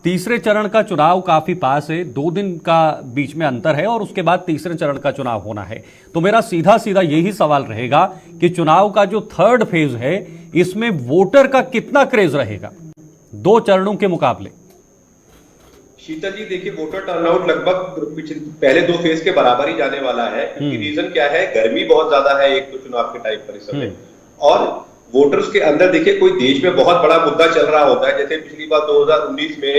तीसरे चरण का चुनाव काफी पास है, 2 दिन का बीच में अंतर है और उसके बाद तीसरे चरण का चुनाव होना है। तो मेरा सीधा सीधा यही सवाल रहेगा कि चुनाव का जो थर्ड फेज है इसमें वोटर का कितना क्रेज रहेगा 2 चरणों के मुकाबले? शीतल जी देखिए, वोटर टर्नआउट लगभग पहले 2 फेज के बराबर ही जाने वाला है। क्योंकि रीजन क्या है, गर्मी बहुत ज्यादा है एक तो चुनाव के टाइम पर इस समय, और वोटर्स के अंदर देखिए कोई देश में बहुत बड़ा मुद्दा चल रहा होता है। जैसे पिछली बार 2019 में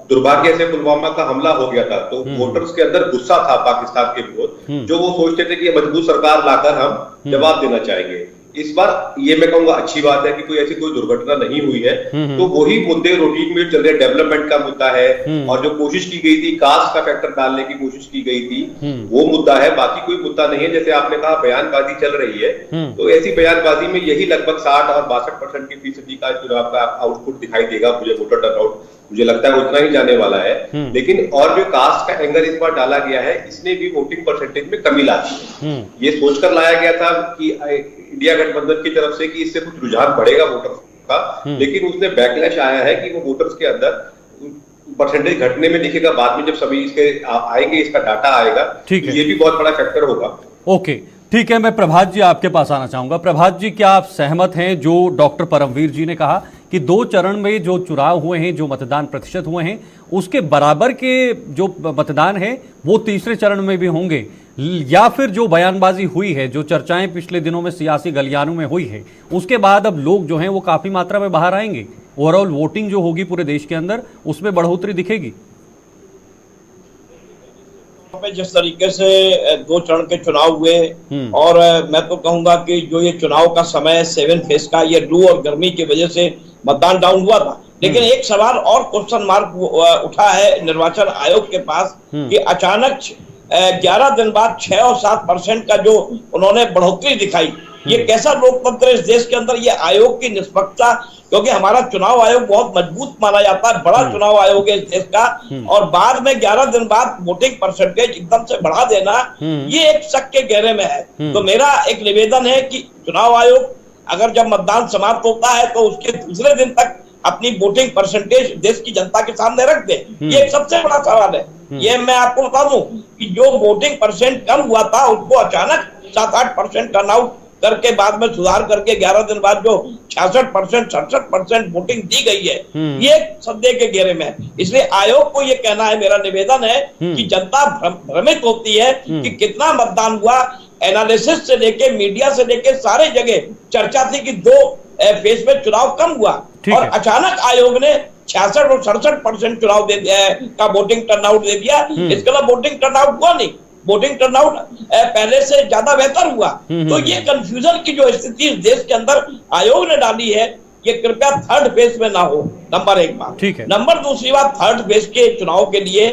दुर्भाग्य से पुलवामा का हमला हो गया था, तो वोटर्स के अंदर गुस्सा था पाकिस्तान के विरोध, जो वो सोचते थे कि ये मजबूत सरकार लाकर हम जवाब देना चाहेंगे। इस बार ये मैं कहूंगा अच्छी बात है कि कोई दुर्घटना नहीं हुई है। तो वही मुद्दे रूटीन में चल रहे, डेवलपमेंट का मुद्दा है, और जो कोशिश की गई थी कास्ट का फैक्टर डालने की कोशिश की गई थी, वो मुद्दा है। बाकी कोई मुद्दा नहीं है। जैसे आपने कहा बयानबाजी चल रही है, तो ऐसी बयानबाजी में यही लगभग 60 और 62% की फीसदी का चुनाव का आउटपुट दिखाई देगा। मुझे वोटर टर्नआउट मुझे लगता है उतना ही जाने वाला है। लेकिन और जो कास्ट का एंगल इस बार डाला गया है, इसने भी वोटिंग परसेंटेज में कमी ला दी है। ये सोचकर लाया गया था कि इंडिया गठबंधन की तरफ से कि इससे कुछ रुझान बढ़ेगा वोटर्स का, लेकिन उसने बैकलैश आया है कि वो वोटर्स के अंदर परसेंटेज घटने में दिखेगा। बाद में जब सभी इसके आएंगे, इसका डाटा आएगा, तो ये भी बहुत बड़ा फैक्टर होगा। ओके, ठीक है। मैं प्रभात जी आपके पास आना चाहूंगा। प्रभात जी, क्या आप सहमत हैं जो डॉक्टर परमवीर जी ने कहा कि 2 चरण में जो चुनाव हुए हैं, जो मतदान प्रतिशत हुए हैं, उसके बराबर के जो मतदान है वो तीसरे चरण में भी होंगे? या फिर जो बयानबाजी हुई है, जो चर्चाएं पिछले दिनों में सियासी गलियारों में हुई है, उसके बाद अब लोग जो हैं वो काफी मात्रा में बाहर आएंगे, ओवरऑल वोटिंग जो होगी पूरे देश के अंदर उसमें बढ़ोतरी दिखेगी? जिस तरीके से 2 चरण के चुनाव हुए, और मैं तो कहूंगा कि जो ये चुनाव का समय 7 फेज का, ये लू और गर्मी की वजह से मतदान डाउन हुआ था। लेकिन एक सवाल और क्वेश्चन मार्क उठा है निर्वाचन आयोग के पास कि अचानक 11 दिन बाद 6 और 7% का जो उन्होंने बढ़ोतरी दिखाई, ये कैसा लोकतंत्र है इस देश के अंदर? ये आयोग की निष्पक्षता, क्योंकि हमारा चुनाव आयोग बहुत मजबूत माना जाता है, बड़ा चुनाव आयोग है इस देश का, और बाद में 11 दिन बाद वोटिंग परसेंटेज एकदम से बढ़ा देना, ये एक शक के घेरे में है। तो मेरा एक निवेदन है कि चुनाव आयोग अगर जब मतदान समाप्त होता है तो उसके दूसरे दिन तक अपनी वोटिंग परसेंटेज देश की जनता के सामने रख दे। ये एक सबसे बड़ा सवाल है। ये मैं आपको बता दूं कि जो वोटिंग परसेंट कम हुआ था उसको अचानक 7-8% टर्नआउट करके बाद में सुधार करके 11 दिन बाद जो 66%, 67% वोटिंग दी गई है, ये सद्दे के घेरे में है। इसलिए आयोग को ये कहना है, मेरा निवेदन है कि जनता भ्रमित होती है कि कितना मतदान हुआ। एनालिसिस से लेके मीडिया से लेके सारे जगह चर्चा थी कि 2 फेज में चुनाव कम हुआ, और अचानक आयोग ने 66 और 67% चुनाव दे दिया का वोटिंग टर्नआउट दे दिया। इसके अलावा वोटिंग टर्नआउट हुआ नहीं, वोटिंग टर्नआउट पहले से ज्यादा बेहतर हुआ। तो ये कंफ्यूजन की जो स्थिति इस देश के अंदर आयोग ने डाली है, ये कृपया थर्ड फेज में ना हो। नंबर 1 बात। नंबर 2 बात, थर्ड फेज के चुनाव के लिए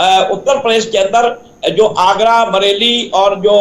उत्तर प्रदेश के अंदर जो आगरा, बरेली और जो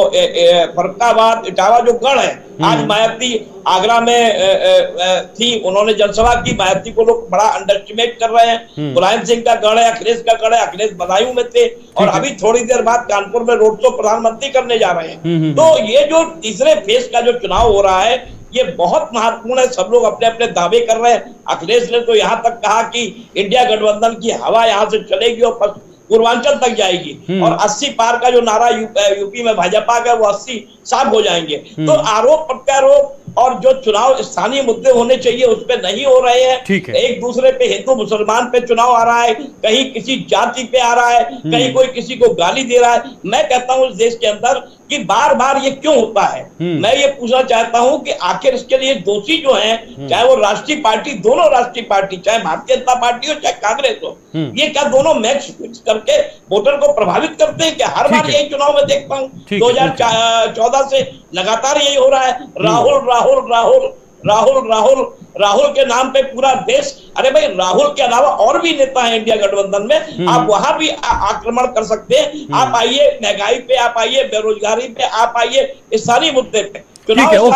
फरुखाबाद, इटावा जो गढ़ है, आज मायावती आगरा में थी, उन्होंने जनसभा की। मायावती को लोग बड़ा अंडरएस्टिमेट कर रहे हैं। मुलायम सिंह का गढ़ है, अखिलेश का गढ़ है, अखिलेश बदायूं में थे, और अभी थोड़ी देर बाद कानपुर में रोड शो प्रधानमंत्री करने जा रहे हैं। तो ये जो तीसरे फेज का जो चुनाव हो रहा है, ये बहुत महत्वपूर्ण है। सब लोग अपने अपने दावे कर रहे हैं। अखिलेश ने तो यहाँ तक कहा कि इंडिया गठबंधन की हवा यहाँ से चलेगी और पूर्वांचल तक जाएगी, और 80 पार का जो नारा यूपी में भाजपा का, वो 80 साफ हो जाएंगे। तो आरोप प्रत्यारोप और जो चुनाव स्थानीय मुद्दे होने चाहिए उस पे नहीं हो रहे हैं। एक दूसरे पे, हिंदू मुसलमान पे चुनाव आ रहा है, कहीं किसी जाति पे आ रहा है, कहीं कोई किसी को गाली दे रहा है। मैं कहता हूँ इस देश के अंदर कि बार बार ये क्यों होता है। मैं ये पूछना चाहता हूँ कि आखिर इसके लिए दोषी जो हैं, चाहे वो राष्ट्रीय पार्टी, दोनों राष्ट्रीय पार्टी, चाहे भारतीय जनता पार्टी हो चाहे कांग्रेस हो, ये क्या दोनों मैच करके वोटर को प्रभावित करते हैं? क्या हर बार यही चुनाव में देखता हूँ 2014 से लगातार यही हो रहा है। राहुल राहुल राहुल राहुल राहुल राहुल के नाम पे पूरा देश, अरे भाई राहुल के अलावा और भी नेता हैं इंडिया गठबंधन में, आप वहां भी आक्रमण कर सकते हैं। आप आइए महंगाई पे, आप आइए बेरोजगारी पे, आप आइए इस सारी मुद्दे पे, चुनाव